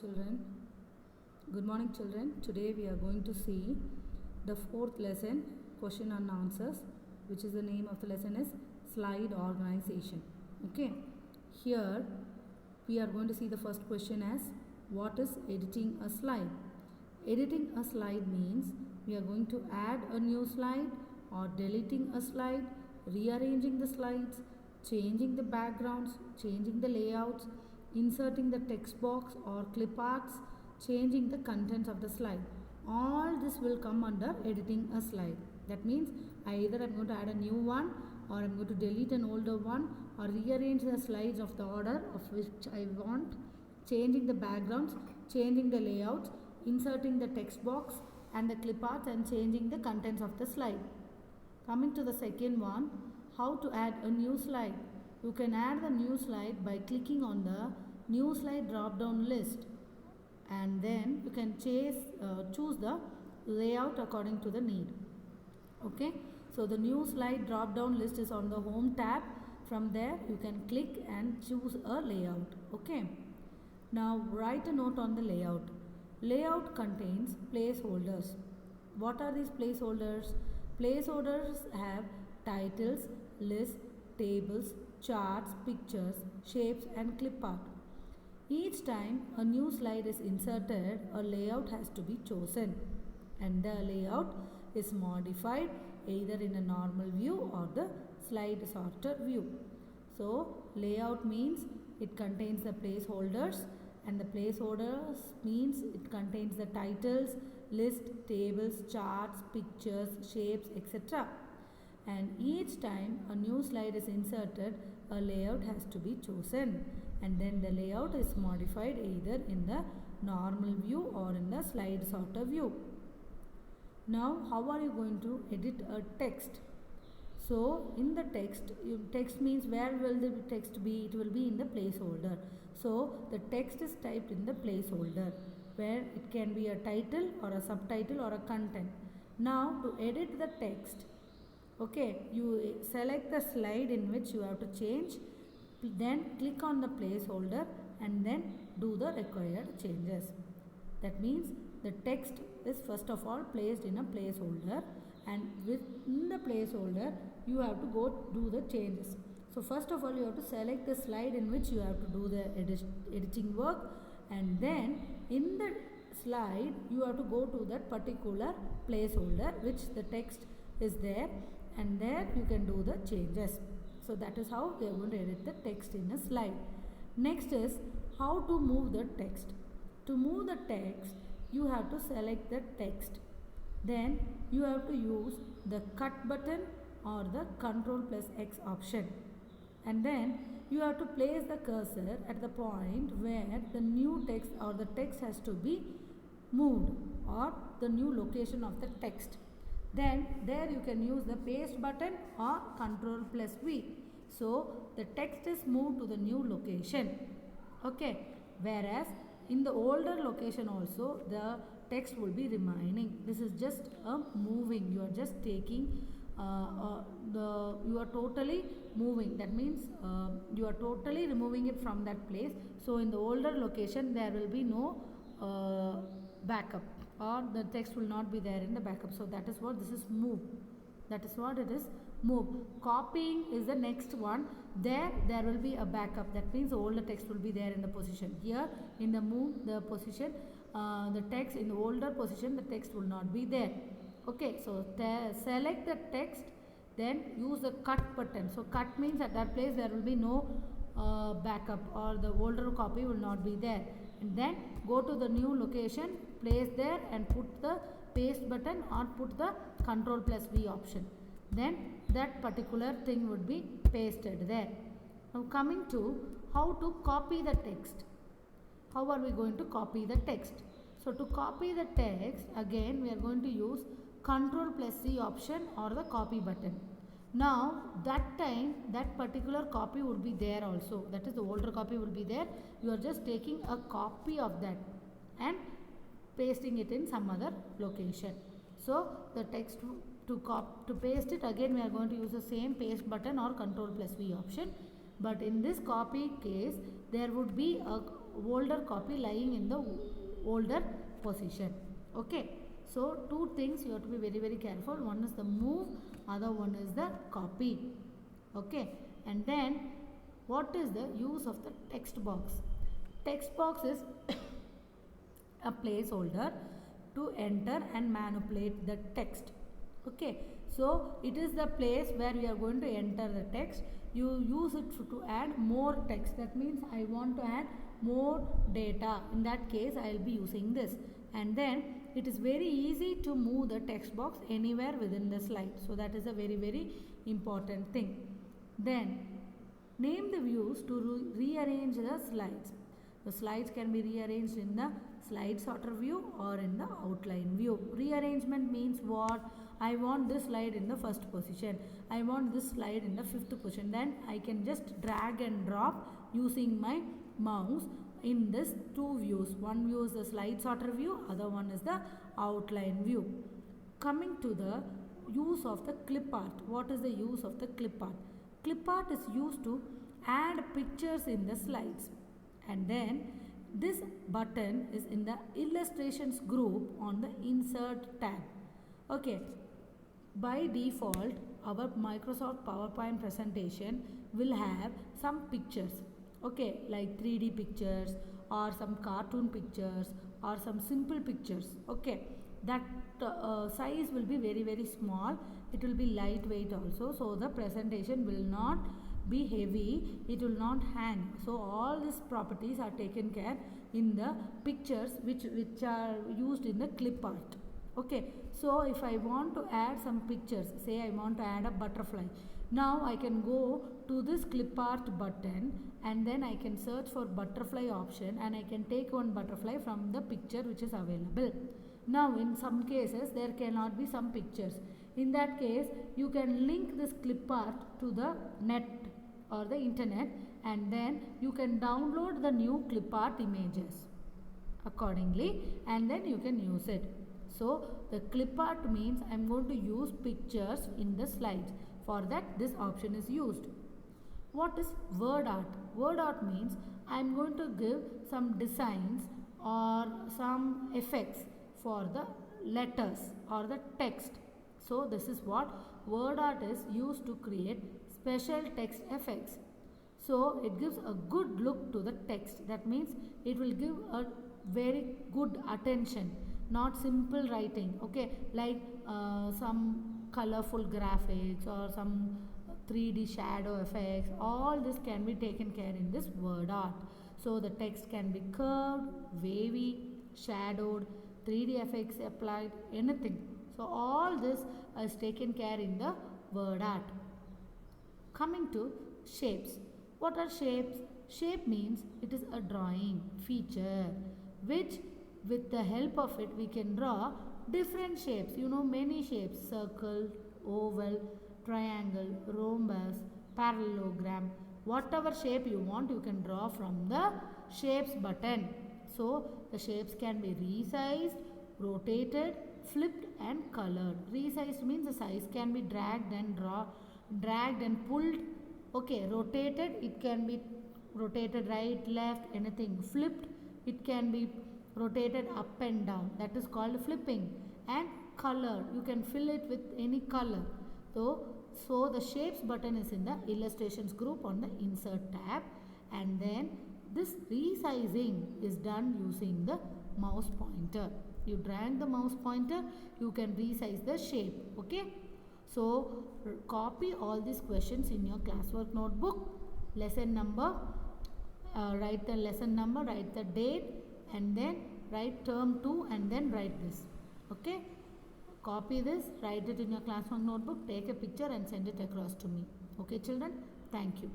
children. Good morning children. Today we are going to see the fourth lesson, question and answers, which is the name of the lesson is slide organization. Okay, here we are going to see the first question as what is editing a slide. Editing a slide means we are going to add a new slide or deleting a slide, rearranging the slides, changing the backgrounds, changing the layouts, inserting the text box or clip arts, changing the contents of the slide. All this will come under editing a slide. That means either I'm going to add a new one or I'm going to delete an older one or rearrange the slides of the order of which I want, changing the backgrounds, changing the layouts, inserting the text box and the clip arts and changing the contents of the slide. Coming to the second one, how to add a new slide. You can add the new slide by clicking on the new slide drop down list and then you can choose the layout according to the need. Okay, so the new slide drop down list is on the home tab. From there you can click and choose a layout. Okay, now write a note on the layout. Layout contains placeholders. What are these placeholders? Placeholders have titles, lists, tables, charts, pictures, shapes and clip art. Each time a new slide is inserted, a layout has to be chosen and the layout is modified either in a normal view or the slide sorter view. So layout means it contains the placeholders and the placeholders means it contains the titles, list, tables, charts, pictures, shapes, etc. And each time a new slide is inserted, a layout has to be chosen and then the layout is modified either in the normal view or in the slide sorter view. Now how are you going to edit a text? So in the text means where will the text be? It will be in the placeholder. So the text is typed in the placeholder where it can be a title or a subtitle or a content. Now to edit the text, okay, you select the slide in which you have to change, then click on the placeholder and then do the required changes. That means the text is first of all placed in a placeholder and within the placeholder you have to go do the changes. So first of all you have to select the slide in which you have to do the editing work and then in the slide you have to go to that particular placeholder which the text is there and there you can do the changes. So that is how we are going to edit the text in a slide. Next is how to move the text. To move the text you have to select the text. Then you have to use the cut button or the Ctrl+X option. And then you have to place the cursor at the point where the new text or the text has to be moved or the new location of the text. Then there you can use the paste button or Ctrl+V. So the text is moved to the new location. Okay, whereas in the older location also the text will be remaining. This is just a moving. You are just taking you are totally moving. That means you are totally removing it from that place. So in the older location there will be no backup or the text will not be there in the backup. So that is what this is move. That is what it is move. Copying is the next one. There will be a backup. That means the older text will be there in the position. Here in the move the position the text in the older position the text will not be there. Okay, so select the text then use the cut button. So cut means at that place there will be no backup or the older copy will not be there. And then go to the new location, place there and put the paste button or put the Ctrl+V option. Then that particular thing would be pasted there. Now coming to how to copy the text. How are we going to copy the text? So to copy the text again we are going to use Ctrl+C option or the copy button. Now that time that particular copy would be there also. That is the older copy will be there. You are just taking a copy of that and pasting it in some other location. So the text to paste it again we are going to use the same paste button or Ctrl+V option. But in this copy case there would be a older copy lying in the older position. Okay, so two things you have to be very very careful. One is the move, other one is the copy. Okay, and then what is the use of the text box? Text box is a placeholder to enter and manipulate the text. Okay, so it is the place where we are going to enter the text. You use it to add more text. That means I want to add more data. In that case, I will be using this. And then it is very easy to move the text box anywhere within the slide. So that is a very very important thing. Then name the views to rearrange the slides. The slides can be rearranged in the slide sorter view or in the outline view. Rearrangement means what? I want this slide in the first position. I want this slide in the fifth position. Then I can just drag and drop using my mouse in this two views. One view is the slide sorter view, other one is the outline view. Coming to the use of the clip art. What is the use of the clip art? Clip art is used to add pictures in the slides. And then this button is in the illustrations group on the insert tab. Okay, by default our Microsoft PowerPoint presentation will have some pictures. Okay, like 3D pictures or some cartoon pictures or some simple pictures. Okay, that size will be very very small. It will be lightweight also, so the presentation will not be heavy, it will not hang. So all these properties are taken care in the pictures which are used in the clip art. Okay, so if I want to add some pictures, say I want to add a butterfly, now I can go to this clip art button and then I can search for butterfly option and I can take one butterfly from the picture which is available. Now in some cases there cannot be some pictures. In that case you can link this clip art to the net or the internet and then you can download the new clip art images accordingly and then you can use it. So the clip art means I am going to use pictures in the slides. For that this option is used. What is word art? Word art means I am going to give some designs or some effects for the letters or the text. So this is what word art is used to create special text effects. So it gives a good look to the text. That means it will give a very good attention, not simple writing. Okay, like some colorful graphics or some 3D shadow effects. All this can be taken care in this word art. So the text can be curved, wavy, shadowed, 3D effects applied, anything. So all this is taken care in the word art. Coming to shapes. What are shapes? Shape means it is a drawing feature which with the help of it we can draw different shapes. You know many shapes: circle, oval, triangle, rhombus, parallelogram. Whatever shape you want you can draw from the shapes button. So the shapes can be resized, rotated, flipped and colored. Resized means the size can be dragged and pulled. Okay, rotated, it can be rotated right, left, anything. Flipped, it can be rotated up and down. That is called flipping. And colored, you can fill it with any color. So the shapes button is in the illustrations group on the insert tab, and then this resizing is done using the mouse pointer. You drag the mouse pointer, you can resize the shape. Okay, so copy all these questions in your classwork notebook. Lesson number, write the lesson number, write the date, and then write term 2 and then write this. Okay, copy this, write it in your classwork notebook, take a picture and send it across to me. Okay children, thank you.